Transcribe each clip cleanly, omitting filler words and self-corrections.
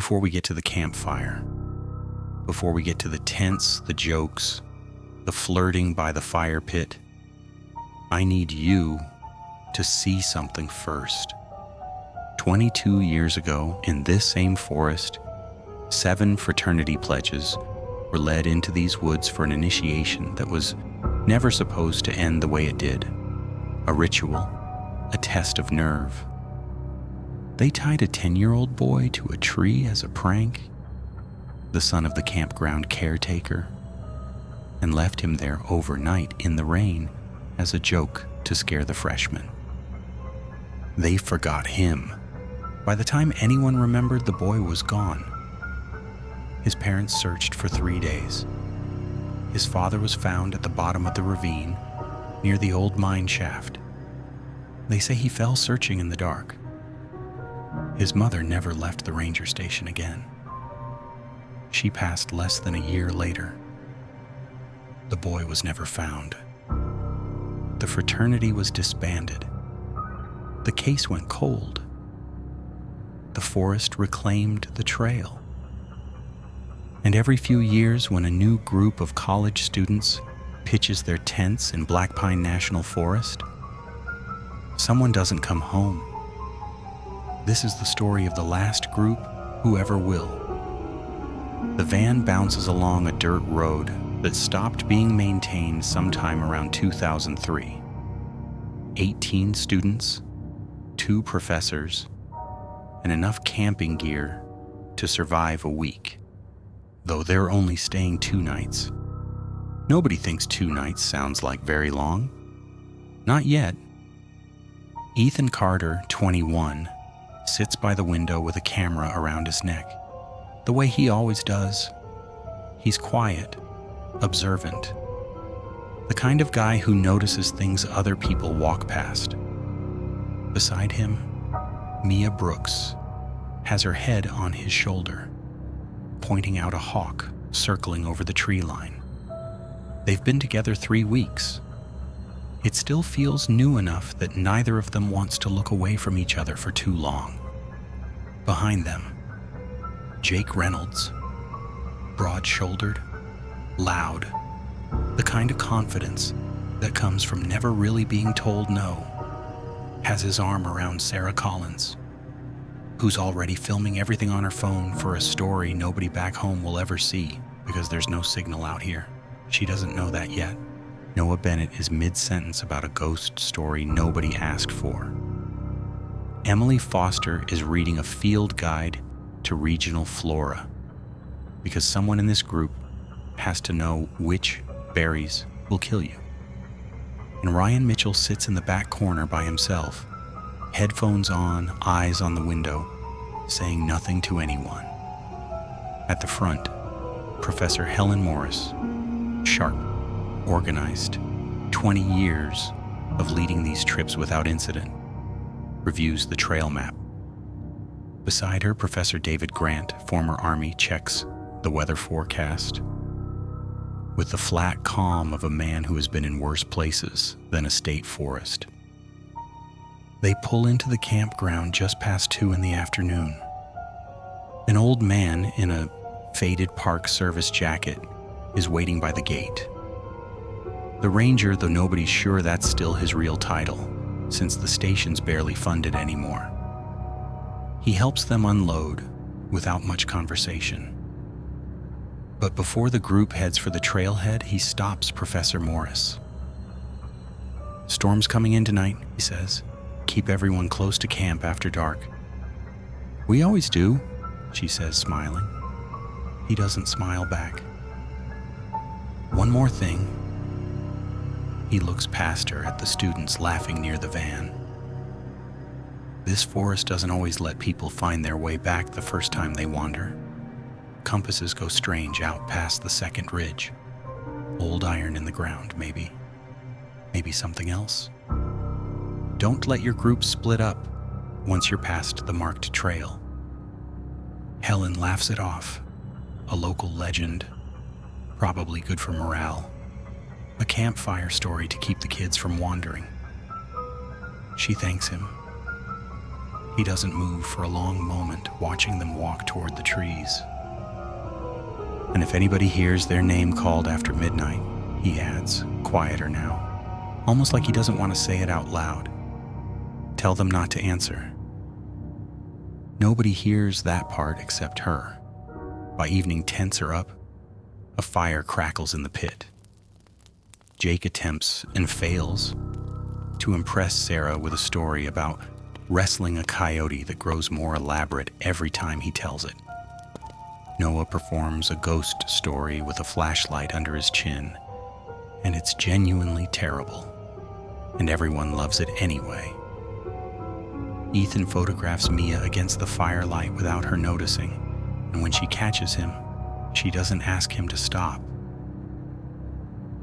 Before we get to the campfire, before we get to the tents, the jokes, the flirting by the fire pit, I need you to see something first. 22 years ago, in this same forest, 7 fraternity pledges were led into these woods for an initiation that was never supposed to end the way it did. A ritual, a test of nerve. They tied a 10-year-old boy to a tree as a prank, the son of the campground caretaker, and left him there overnight in the rain as a joke to scare the freshmen. They forgot him. By the time anyone remembered, the boy was gone. His parents searched for 3 days. His father was found at the bottom of the ravine near the old mine shaft. They say he fell searching in the dark. His mother never left the ranger station again. She passed less than a year later. The boy was never found. The fraternity was disbanded. The case went cold. The forest reclaimed the trail. And every few years, when a new group of college students pitches their tents in Black Pine National Forest, someone doesn't come home. This is the story of the last group who ever will. The van bounces along a dirt road that stopped being maintained sometime around 2003. 18 students, 2 professors, and enough camping gear to survive a week, though they're only staying 2 nights. Nobody thinks 2 nights sounds like very long. Not yet. Ethan Carter, 21, sits by the window with a camera around his neck, the way he always does. He's quiet, observant, the kind of guy who notices things other people walk past. Beside him, Mia Brooks has her head on his shoulder, pointing out a hawk circling over the tree line. They've been together 3 weeks. It still feels new enough that neither of them wants to look away from each other for too long. Behind them, Jake Reynolds, broad-shouldered, loud, the kind of confidence that comes from never really being told no, has his arm around Sarah Collins, who's already filming everything on her phone for a story nobody back home will ever see because there's no signal out here. She doesn't know that yet. Noah Bennett is mid-sentence about a ghost story nobody asked for. Emily Foster is reading a field guide to regional flora because someone in this group has to know which berries will kill you. And Ryan Mitchell sits in the back corner by himself, headphones on, eyes on the window, saying nothing to anyone. At the front, Professor Helen Morris, sharp, organized, 20 years of leading these trips without incident, reviews the trail map. Beside her, Professor David Grant, former Army, checks the weather forecast with the flat calm of a man who has been in worse places than a state forest. They pull into the campground just past 2 in the afternoon. An old man in a faded Park Service jacket is waiting by the gate. The ranger, though nobody's sure that's still his real title, since the station's barely funded anymore. He helps them unload without much conversation. But before the group heads for the trailhead, he stops Professor Morris. "Storm's coming in tonight," he says. "Keep everyone close to camp after dark." "We always do," she says, smiling. He doesn't smile back. "One more thing." He looks past her at the students laughing near the van. This forest doesn't always let people find their way back the first time they wander. Compasses go strange out past the second ridge. Old iron in the ground, maybe. Maybe something else. Don't let your group split up once you're past the marked trail. Helen laughs it off. A local legend, probably good for morale. A campfire story to keep the kids from wandering. She thanks him. He doesn't move for a long moment, watching them walk toward the trees. And if anybody hears their name called after midnight, he adds, quieter now, almost like he doesn't want to say it out loud, tell them not to answer. Nobody hears that part except her. By evening, tents are up. A fire crackles in the pit. Jake attempts and fails to impress Sarah with a story about wrestling a coyote that grows more elaborate every time he tells it. Noah performs a ghost story with a flashlight under his chin, and it's genuinely terrible, and everyone loves it anyway. Ethan photographs Mia against the firelight without her noticing, and when she catches him, she doesn't ask him to stop.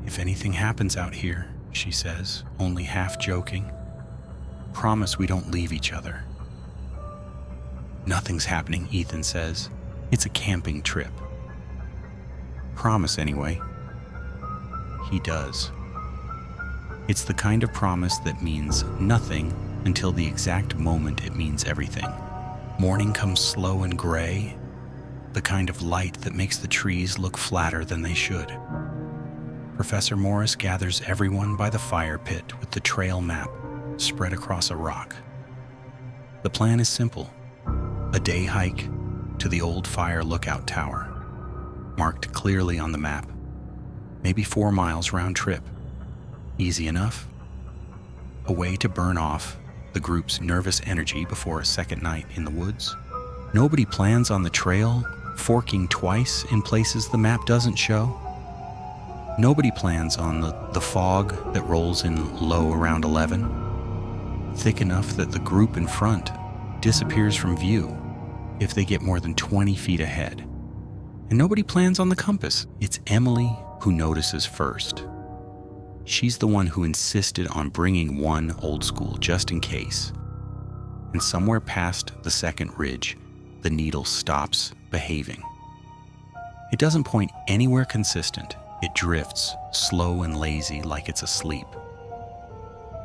"If anything happens out here," she says, only half joking, "promise we don't leave each other." "Nothing's happening," Ethan says. "It's a camping trip." "Promise anyway." He does. It's the kind of promise that means nothing until the exact moment it means everything. Morning comes slow and gray, the kind of light that makes the trees look flatter than they should. Professor Morris gathers everyone by the fire pit with the trail map spread across a rock. The plan is simple: a day hike to the old fire lookout tower, marked clearly on the map, maybe 4 miles round trip. Easy enough. A way to burn off the group's nervous energy before a second night in the woods. Nobody plans on the trail forking twice in places the map doesn't show. Nobody plans on the fog that rolls in low around 11, thick enough that the group in front disappears from view if they get more than 20 feet ahead. And nobody plans on the compass. It's Emily who notices first. She's the one who insisted on bringing one old school just in case. And somewhere past the second ridge, the needle stops behaving. It doesn't point anywhere consistent. It drifts, slow and lazy, like it's asleep.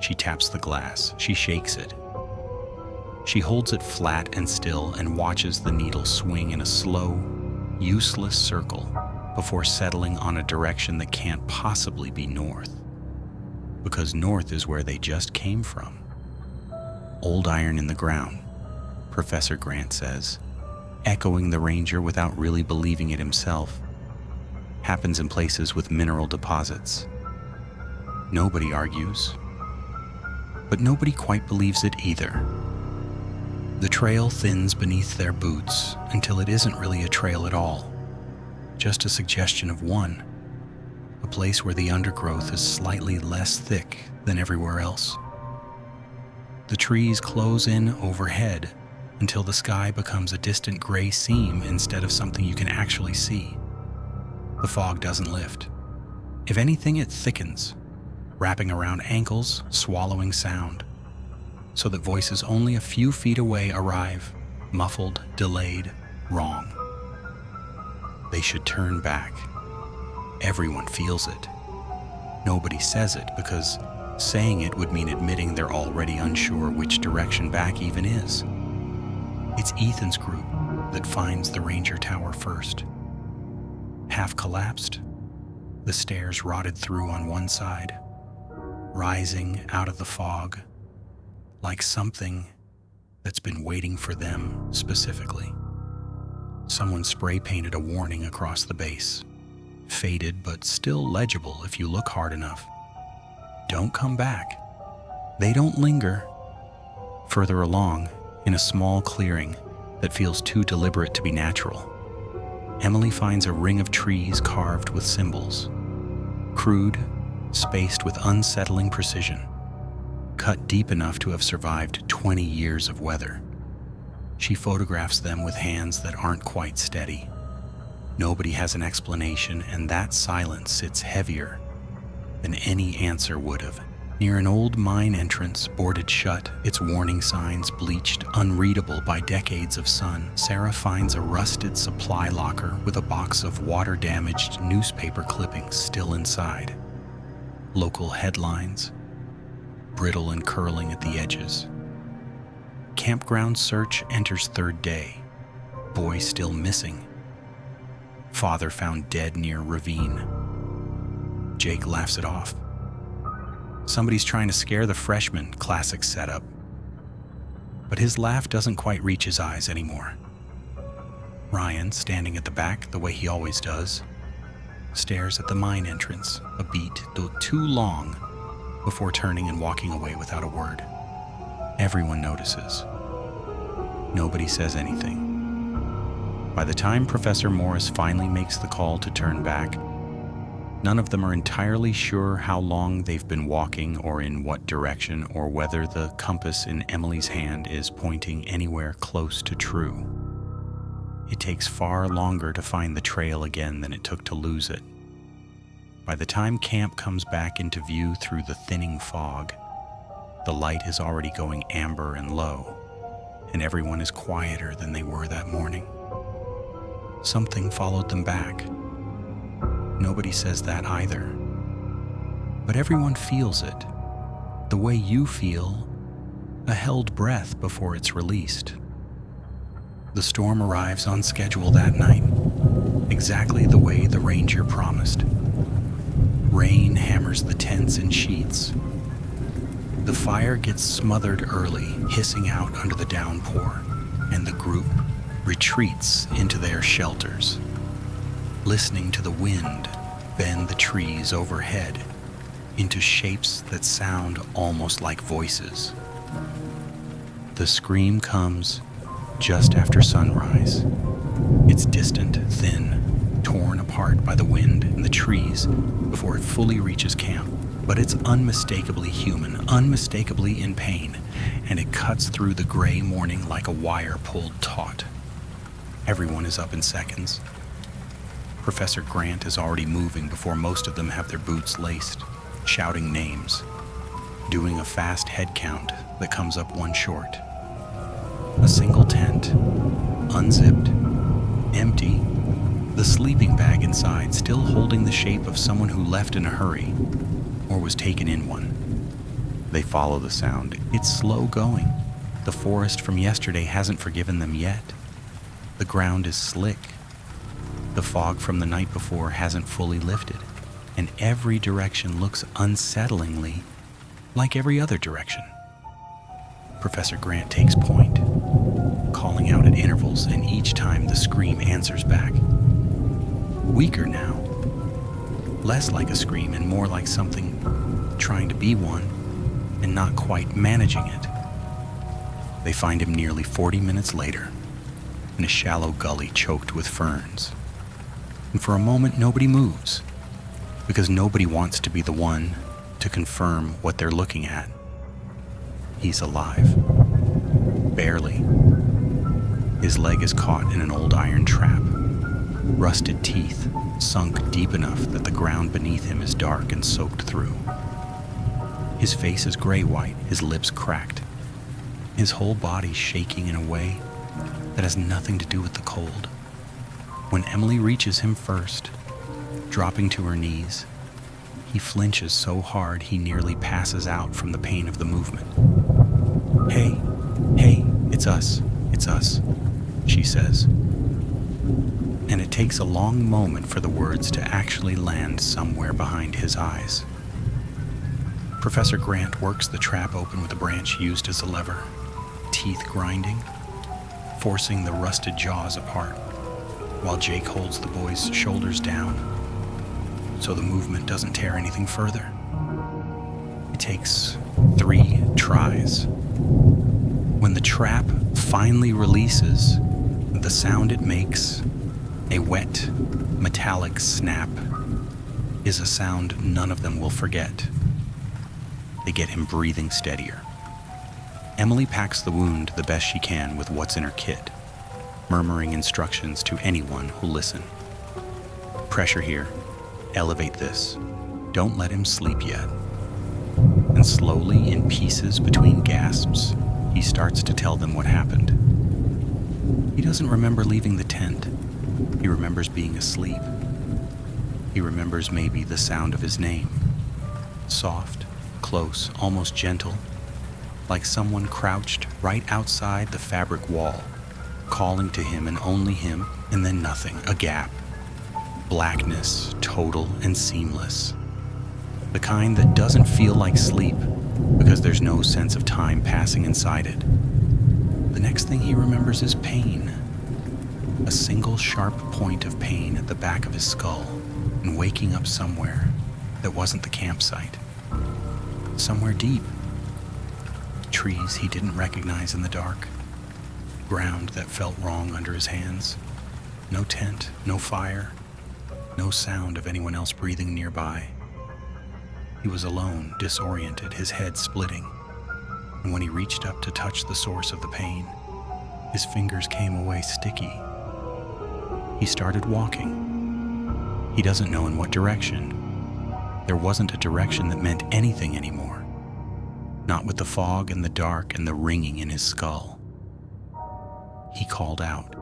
She taps the glass. She shakes it. She holds it flat and still and watches the needle swing in a slow, useless circle before settling on a direction that can't possibly be north. Because north is where they just came from. Old iron in the ground, Professor Grant says, echoing the ranger without really believing it himself. Happens in places with mineral deposits. Nobody argues, but nobody quite believes it either. The trail thins beneath their boots until it isn't really a trail at all, just a suggestion of one, a place where the undergrowth is slightly less thick than everywhere else. The trees close in overhead until the sky becomes a distant gray seam instead of something you can actually see. The fog doesn't lift. If anything, it thickens, wrapping around ankles, swallowing sound, so that voices only a few feet away arrive, muffled, delayed, wrong. They should turn back. Everyone feels it. Nobody says it because saying it would mean admitting they're already unsure which direction back even is. It's Ethan's group that finds the ranger tower first. Half collapsed, the stairs rotted through on one side, rising out of the fog like something that's been waiting for them specifically. Someone spray painted a warning across the base, faded but still legible if you look hard enough. Don't come back. They don't linger. Further along, in a small clearing that feels too deliberate to be natural, Emily finds a ring of trees carved with symbols, crude, spaced with unsettling precision, cut deep enough to have survived 20 years of weather. She photographs them with hands that aren't quite steady. Nobody has an explanation, and that silence sits heavier than any answer would have. Near an old mine entrance, boarded shut, its warning signs bleached, unreadable by decades of sun, Sarah finds a rusted supply locker with a box of water-damaged newspaper clippings still inside. Local headlines, brittle and curling at the edges. Campground search enters third day. Boy still missing. Father found dead near ravine. Jake laughs it off. Somebody's trying to scare the freshman, classic setup. But his laugh doesn't quite reach his eyes anymore. Ryan, standing at the back the way he always does, stares at the mine entrance a beat too long before turning and walking away without a word. Everyone notices. Nobody says anything. By the time Professor Morris finally makes the call to turn back, none of them are entirely sure how long they've been walking or in what direction, or whether the compass in Emily's hand is pointing anywhere close to true. It takes far longer to find the trail again than it took to lose it. By the time camp comes back into view through the thinning fog, the light is already going amber and low, and everyone is quieter than they were that morning. Something followed them back. Nobody says that either. But everyone feels it, the way you feel a held breath before it's released. The storm arrives on schedule that night, exactly the way the ranger promised. Rain hammers the tents and sheets. The fire gets smothered early, hissing out under the downpour, and the group retreats into their shelters, listening to the wind bend the trees overhead into shapes that sound almost like voices. The scream comes just after sunrise. It's distant, thin, torn apart by the wind and the trees before it fully reaches camp. But it's unmistakably human, unmistakably in pain, and it cuts through the gray morning like a wire pulled taut. Everyone is up in seconds. Professor Grant is already moving before most of them have their boots laced, shouting names, doing a fast head count that comes up one short. A single tent, unzipped, empty, the sleeping bag inside still holding the shape of someone who left in a hurry or was taken in one. They follow the sound. It's slow going. The forest from yesterday hasn't forgiven them yet. The ground is slick. The fog from the night before hasn't fully lifted, and every direction looks unsettlingly like every other direction. Professor Grant takes point, calling out at intervals, and each time the scream answers back. Weaker now, less like a scream and more like something trying to be one and not quite managing it. They find him nearly 40 minutes later in a shallow gully choked with ferns. And for a moment, nobody moves, because nobody wants to be the one to confirm what they're looking at. He's alive. Barely. His leg is caught in an old iron trap. Rusted teeth sunk deep enough that the ground beneath him is dark and soaked through. His face is gray-white, his lips cracked, his whole body shaking in a way that has nothing to do with the cold. When Emily reaches him first, dropping to her knees, he flinches so hard he nearly passes out from the pain of the movement. Hey, it's us, she says. And it takes a long moment for the words to actually land somewhere behind his eyes. Professor Grant works the trap open with a branch used as a lever, teeth grinding, forcing the rusted jaws apart, while Jake holds the boy's shoulders down so the movement doesn't tear anything further. It takes 3 tries. When the trap finally releases, the sound it makes, a wet, metallic snap, is a sound none of them will forget. They get him breathing steadier. Emily packs the wound the best she can with what's in her kit, murmuring instructions to anyone who'll listen. Pressure here. Elevate this. Don't let him sleep yet. And slowly, in pieces between gasps, he starts to tell them what happened. He doesn't remember leaving the tent. He remembers being asleep. He remembers maybe the sound of his name. Soft, close, almost gentle, like someone crouched right outside the fabric wall, calling to him and only him, and then nothing, a gap. Blackness, total and seamless. The kind that doesn't feel like sleep because there's no sense of time passing inside it. The next thing he remembers is pain. A single sharp point of pain at the back of his skull, and waking up somewhere that wasn't the campsite. Somewhere deep. Trees he didn't recognize in the dark. Ground that felt wrong under his hands. No tent, no fire, no sound of anyone else breathing nearby. He was alone, disoriented, his head splitting. And when he reached up to touch the source of the pain, his fingers came away sticky. He started walking. He doesn't know in what direction. There wasn't a direction that meant anything anymore. Not with the fog and the dark and the ringing in his skull. He called out.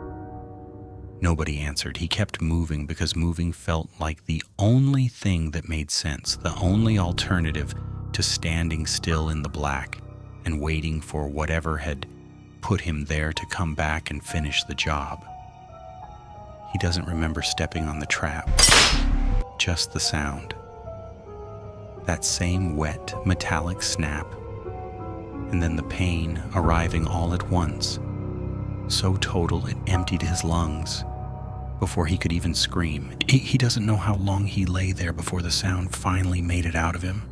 Nobody answered. He kept moving because moving felt like the only thing that made sense, the only alternative to standing still in the black and waiting for whatever had put him there to come back and finish the job. He doesn't remember stepping on the trap, just the sound. That same wet, metallic snap, and then the pain arriving all at once, so total it emptied his lungs before he could even scream. He doesn't know how long he lay there before the sound finally made it out of him.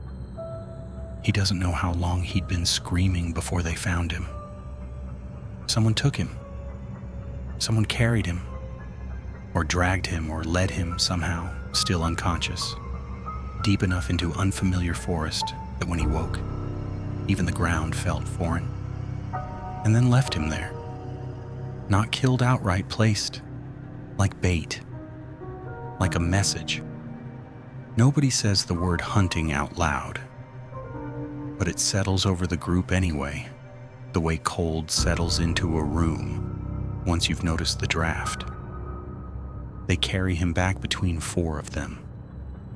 He doesn't know how long he'd been screaming before they found him. Someone took him. Someone carried him, or dragged him, or led him somehow, still unconscious, deep enough into unfamiliar forest that when he woke, even the ground felt foreign, and then left him there. Not killed outright, placed like bait, like a message. Nobody says the word hunting out loud, but it settles over the group anyway, the way cold settles into a room once you've noticed the draft. They carry him back between 4 of them,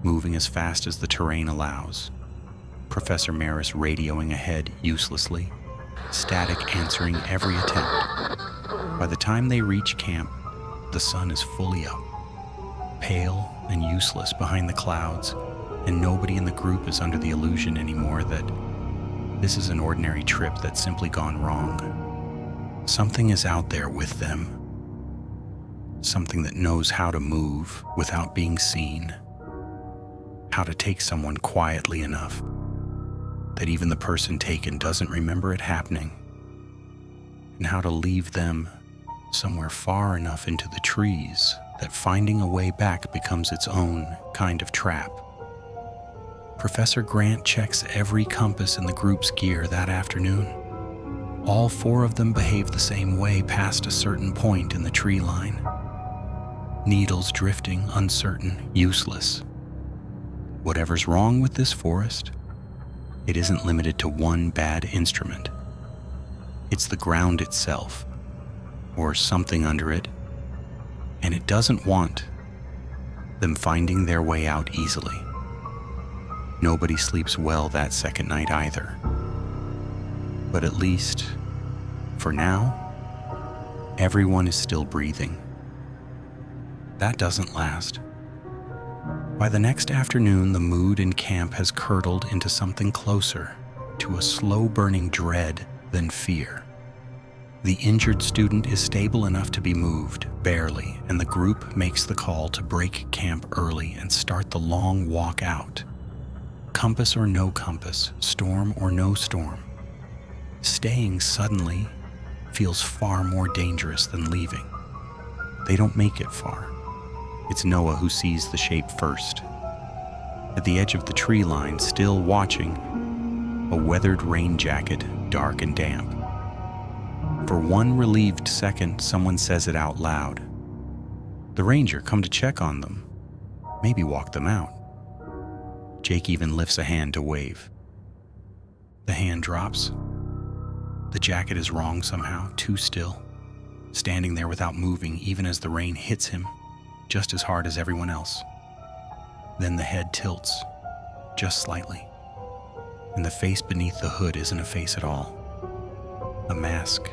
moving as fast as the terrain allows. Professor Maris radioing ahead uselessly, static answering every attempt. By the time they reach camp, the sun is fully up, pale and useless behind the clouds, and nobody in the group is under the illusion anymore that this is an ordinary trip that's simply gone wrong. Something is out there with them. Something that knows how to move without being seen, how to take someone quietly enough that even the person taken doesn't remember it happening, and how to leave them somewhere far enough into the trees that finding a way back becomes its own kind of trap. Professor Grant checks every compass in the group's gear that afternoon. All 4 of them behave the same way past a certain point in the tree line. Needles drifting, uncertain, useless. Whatever's wrong with this forest, it isn't limited to one bad instrument. It's the ground itself, or something under it, and it doesn't want them finding their way out easily. Nobody sleeps well that second night either. But at least, for now, everyone is still breathing. That doesn't last. By the next afternoon, the mood in camp has curdled into something closer to a slow-burning dread than fear. The injured student is stable enough to be moved, barely, and the group makes the call to break camp early and start the long walk out. Compass or no compass, storm or no storm. Staying suddenly feels far more dangerous than leaving. They don't make it far. It's Noah who sees the shape first. At the edge of the tree line, still watching, a weathered rain jacket, dark and damp. For one relieved second, someone says it out loud. The ranger come to check on them, maybe walk them out. Jake even lifts a hand to wave. The hand drops. The jacket is wrong somehow, too still, standing there without moving even as the rain hits him, just as hard as everyone else. Then the head tilts, just slightly, and the face beneath the hood isn't a face at all. A mask,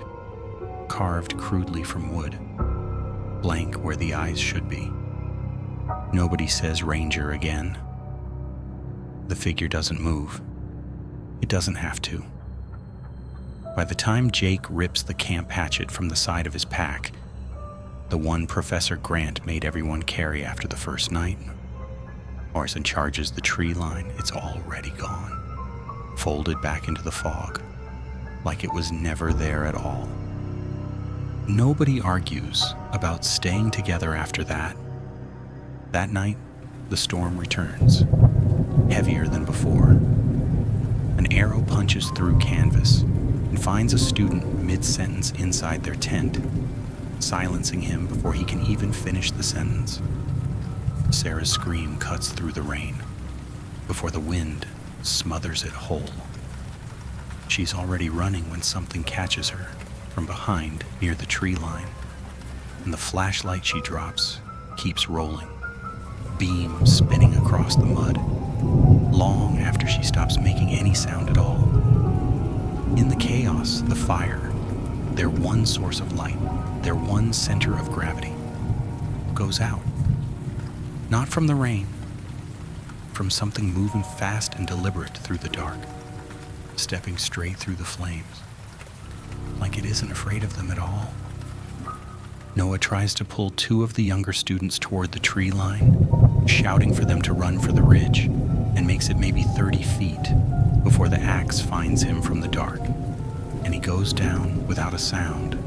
carved crudely from wood, blank where the eyes should be. Nobody says Ranger again. The figure doesn't move. It doesn't have to. By the time Jake rips the camp hatchet from the side of his pack, the one Professor Grant made everyone carry after the first night, Morrison charges the tree line. It's already gone, folded back into the fog, like it was never there at all. Nobody argues about staying together after that. That night, the storm returns, heavier than before. An arrow punches through canvas and finds a student mid-sentence inside their tent, silencing him before he can even finish the sentence. Sarah's scream cuts through the rain before the wind smothers it whole. She's already running when something catches her from behind near the tree line, and the flashlight she drops keeps rolling, beam spinning across the mud, long after she stops making any sound at all. In the chaos, the fire, their one source of light, their one center of gravity, goes out. Not from the rain, from something moving fast and deliberate through the dark, stepping straight through the flames, like it isn't afraid of them at all. Noah tries to pull two of the younger students toward the tree line, shouting for them to run for the ridge, and makes it maybe 30 feet before the axe finds him from the dark, and he goes down without a sound,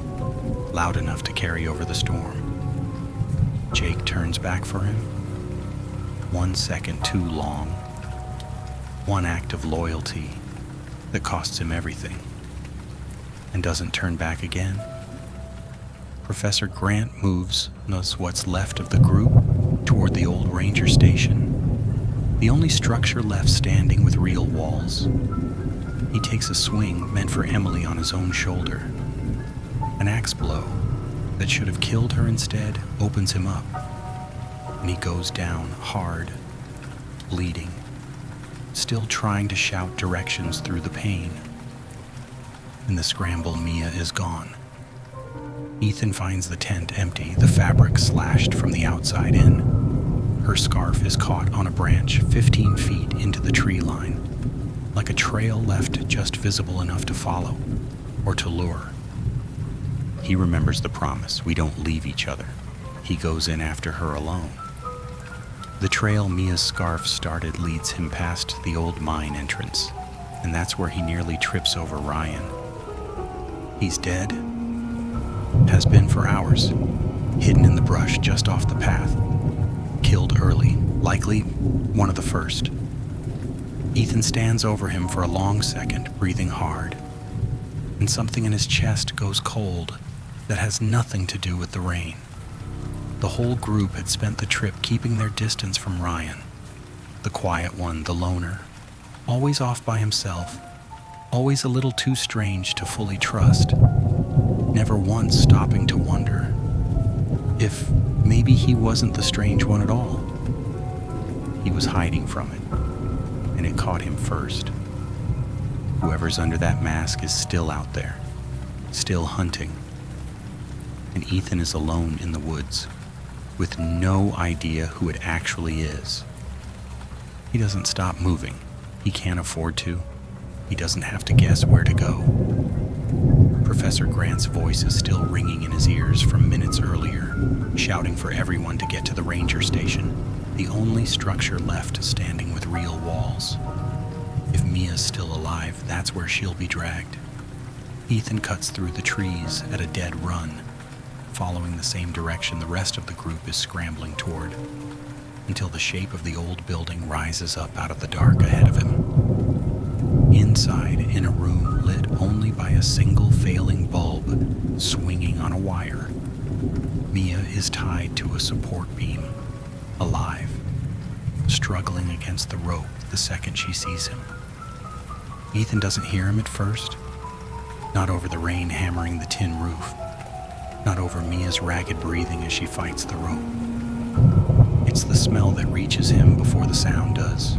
loud enough to carry over the storm. Jake turns back for him. 1 second too long. One act of loyalty that costs him everything, and doesn't turn back again. Professor Grant moves what's left of the group toward the old ranger station, the only structure left standing with real walls. He takes a swing meant for Emily on his own shoulder. An axe blow that should have killed her instead opens him up, and he goes down hard, bleeding, still trying to shout directions through the pain. In the scramble, Mia is gone. Ethan finds the tent empty, the fabric slashed from the outside in. Her scarf is caught on a branch 15 feet into the tree line, like a trail left just visible enough to follow or to lure. He remembers the promise, we don't leave each other. He goes in after her alone. The trail Mia's scarf started leads him past the old mine entrance, and that's where he nearly trips over Ryan. He's dead. Has been for hours, hidden in the brush just off the path. Killed early, likely one of the first. Ethan stands over him for a long second, breathing hard, and something in his chest goes cold that has nothing to do with the rain. The whole group had spent the trip keeping their distance from Ryan, the quiet one, the loner, always off by himself, always a little too strange to fully trust, never once stopping to wonder if maybe he wasn't the strange one at all. He was hiding from it, and it caught him first. Whoever's under that mask is still out there, still hunting, and Ethan is alone in the woods, with no idea who it actually is. He doesn't stop moving. He can't afford to. He doesn't have to guess where to go. Professor Grant's voice is still ringing in his ears from minutes earlier, shouting for everyone to get to the ranger station, the only structure left standing with real walls. If Mia's still alive, that's where she'll be dragged. Ethan cuts through the trees at a dead run, following the same direction the rest of the group is scrambling toward, until the shape of the old building rises up out of the dark ahead of him. Inside, in a room lit only by a single failing bulb swinging on a wire, Mia is tied to a support beam, alive, struggling against the rope the second she sees him. Ethan doesn't hear him at first, not over the rain hammering the tin roof, not over Mia's ragged breathing as she fights the rope. It's the smell that reaches him before the sound does.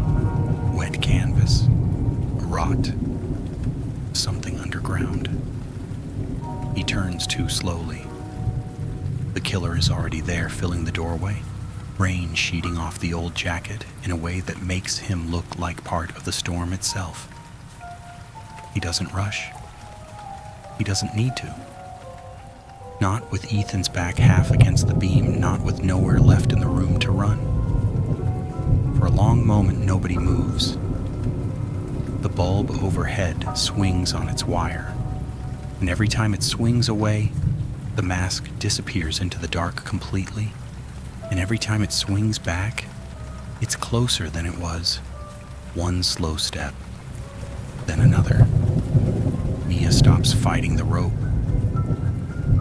Wet canvas, rot, something underground. He turns too slowly. The killer is already there, filling the doorway, rain sheeting off the old jacket in a way that makes him look like part of the storm itself. He doesn't rush. He doesn't need to. Not with Ethan's back half against the beam, not with nowhere left in the room to run. For a long moment, nobody moves. The bulb overhead swings on its wire, and every time it swings away, the mask disappears into the dark completely, and every time it swings back, it's closer than it was. One slow step, then another. Mia stops fighting the rope.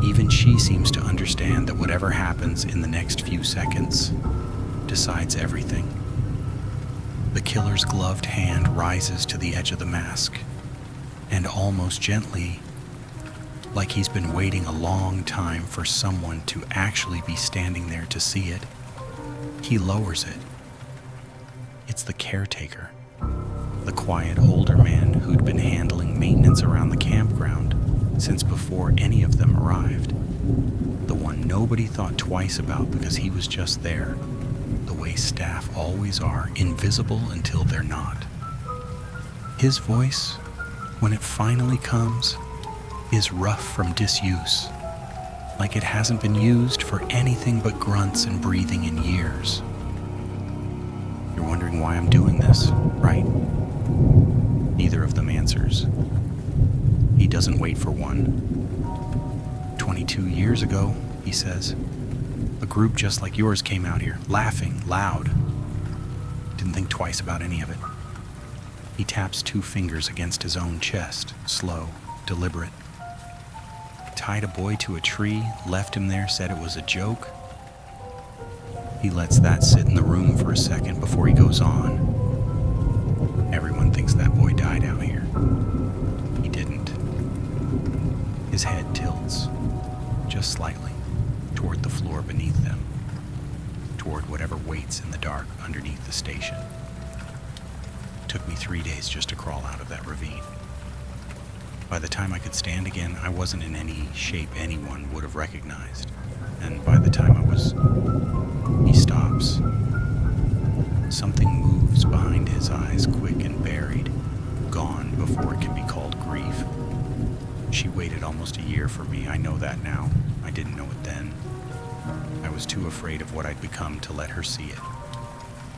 Even she seems to understand that whatever happens in the next few seconds decides everything. The killer's gloved hand rises to the edge of the mask, and almost gently, like he's been waiting a long time for someone to actually be standing there to see it, he lowers it. It's the caretaker, the quiet older man who'd been handling maintenance around the campground since before any of them arrived. The one nobody thought twice about because he was just there, the way staff always are, invisible until they're not. His voice, when it finally comes, is rough from disuse, like it hasn't been used for anything but grunts and breathing in years. You're wondering why I'm doing this, right? Neither of them answers. He doesn't wait for one. 22 years ago, he says, a group just like yours came out here, laughing, loud. Didn't think twice about any of it. He taps 2 fingers against his own chest, slow, deliberate. Tied a boy to a tree, left him there, said it was a joke. He lets that sit in the room for a second before he goes on. Everyone thinks that boy died out here. He didn't. His head tilts, just slightly, toward the floor beneath them, toward whatever waits in the dark underneath the station. Took me 3 days just to crawl out of that ravine. By the time I could stand again, I wasn't in any shape anyone would have recognized. And by the time he stops. Something moves behind his eyes, quick and buried, gone before it can be called grief. She waited almost a year for me, I know that now. I didn't know it then. I was too afraid of what I'd become to let her see it.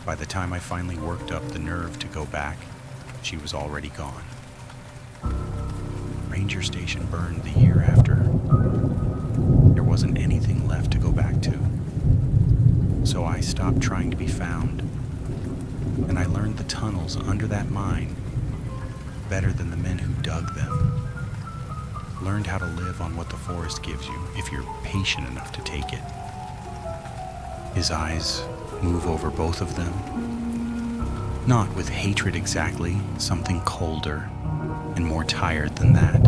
By the time I finally worked up the nerve to go back, she was already gone. Ranger Station burned the year after. There wasn't anything left to go back to. So I stopped trying to be found, and I learned the tunnels under that mine better than the men who dug them. Learned how to live on what the forest gives you, if you're patient enough to take it. His eyes move over both of them, not with hatred exactly, something colder and more tired than that.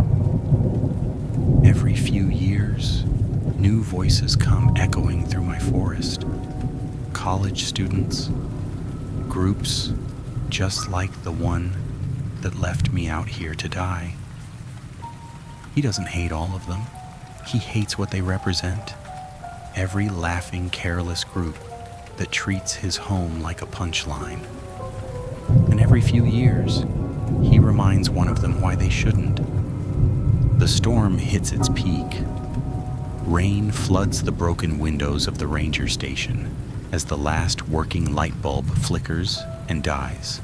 Every few years, new voices come echoing through my forest. College students, groups just like the one that left me out here to die. He doesn't hate all of them. He hates what they represent. Every laughing, careless group that treats his home like a punchline. And every few years, he reminds one of them why they shouldn't. The storm hits its peak. Rain floods the broken windows of the ranger station as the last working light bulb flickers and dies.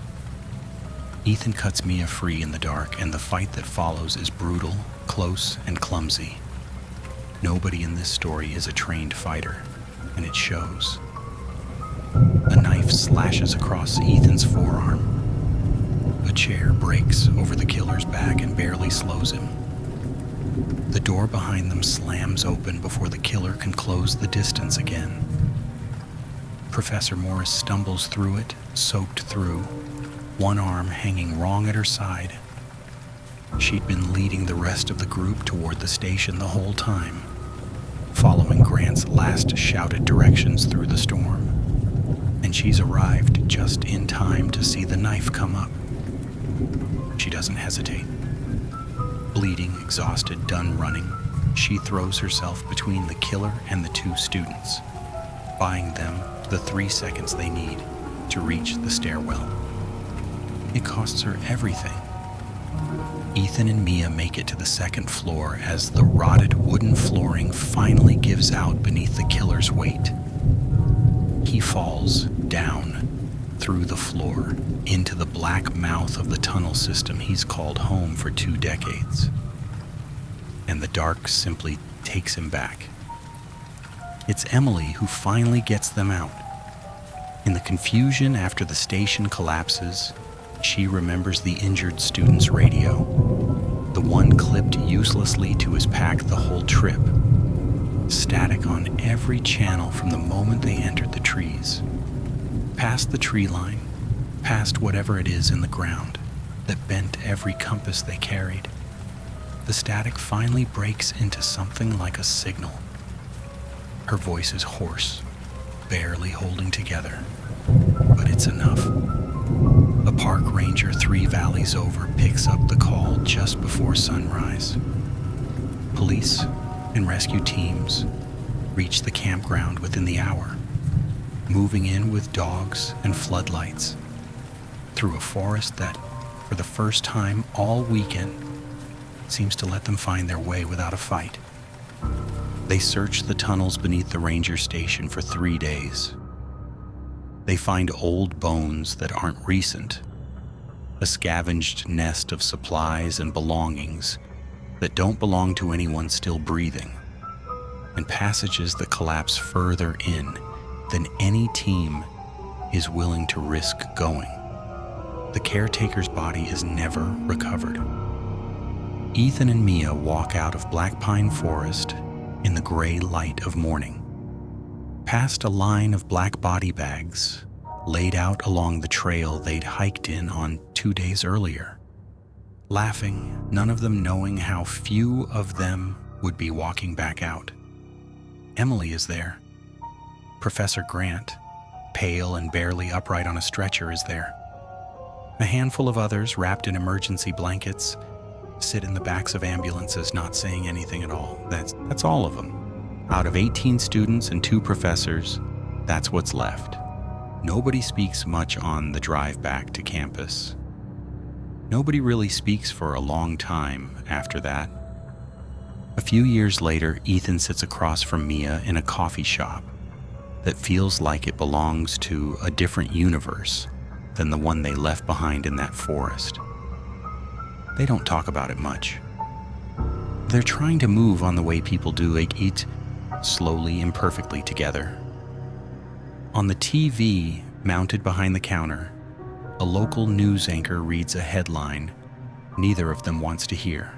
Ethan cuts Mia free in the dark, and the fight that follows is brutal, close, and clumsy. Nobody in this story is a trained fighter, and it shows. A knife slashes across Ethan's forearm. A chair breaks over the killer's back and barely slows him. The door behind them slams open before the killer can close the distance again. Professor Morris stumbles through it, soaked through, one arm hanging wrong at her side. She'd been leading the rest of the group toward the station the whole time, following Grant's last shouted directions through the storm. And she's arrived just in time to see the knife come up. She doesn't hesitate. Bleeding, exhausted, done running, she throws herself between the killer and the two students, buying them the 3 seconds they need to reach the stairwell. It costs her everything. Ethan and Mia make it to the second floor as the rotted wooden flooring finally gives out beneath the killer's weight. He falls down through the floor into the black mouth of the tunnel system he's called home for 2 decades. And the dark simply takes him back. It's Emily who finally gets them out. In the confusion after the station collapses, she remembers the injured student's radio, the one clipped uselessly to his pack the whole trip. Static on every channel from the moment they entered the trees. Past the tree line, past whatever it is in the ground that bent every compass they carried. The static finally breaks into something like a signal. Her voice is hoarse, barely holding together, but it's enough. A park ranger 3 valleys over picks up the call just before sunrise. Police and rescue teams reach the campground within the hour, moving in with dogs and floodlights through a forest that, for the first time all weekend, seems to let them find their way without a fight. They search the tunnels beneath the ranger station for 3 days. They find old bones that aren't recent, a scavenged nest of supplies and belongings that don't belong to anyone still breathing, and passages that collapse further in than any team is willing to risk going. The caretaker's body is never recovered. Ethan and Mia walk out of Black Pine Forest in the gray light of morning, past a line of black body bags laid out along the trail they'd hiked in on 2 days earlier, laughing, none of them knowing how few of them would be walking back out. Emily is there. Professor Grant, pale and barely upright on a stretcher, is there. A handful of others, wrapped in emergency blankets, sit in the backs of ambulances not saying anything at all. That's all of them. Out of 18 students and 2 professors, that's what's left. Nobody speaks much on the drive back to campus. Nobody really speaks for a long time after that. A few years later, Ethan sits across from Mia in a coffee shop that feels like it belongs to a different universe than the one they left behind in that forest. They don't talk about it much. They're trying to move on the way people do. They eat slowly, imperfectly together. On the TV mounted behind the counter, a local news anchor reads a headline neither of them wants to hear.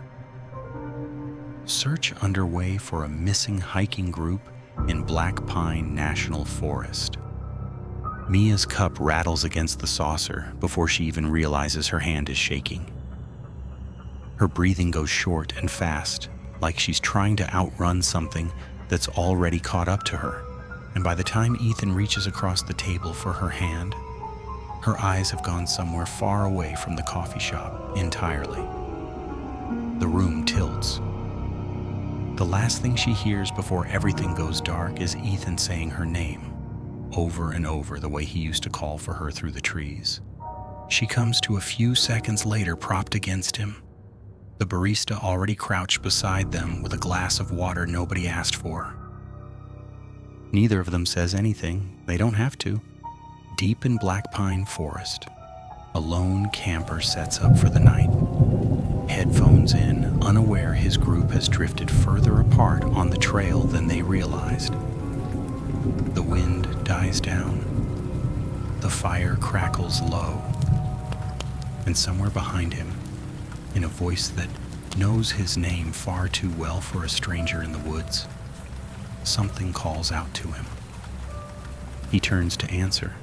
Search underway for a missing hiking group in Black Pine National Forest. Mia's cup rattles against the saucer before she even realizes her hand is shaking. Her breathing goes short and fast, like she's trying to outrun something that's already caught up to her. And by the time Ethan reaches across the table for her hand, her eyes have gone somewhere far away from the coffee shop entirely. The room tilts. The last thing she hears before everything goes dark is Ethan saying her name, over and over the way he used to call for her through the trees. She comes to a few seconds later, propped against him, the barista already crouched beside them with a glass of water nobody asked for. Neither of them says anything. They don't have to. Deep in Black Pine Forest, a lone camper sets up for the night. Headphones in, unaware his group has drifted further apart on the trail than they realized. The wind dies down. The fire crackles low. And somewhere behind him, in a voice that knows his name far too well for a stranger in the woods, something calls out to him. He turns to answer,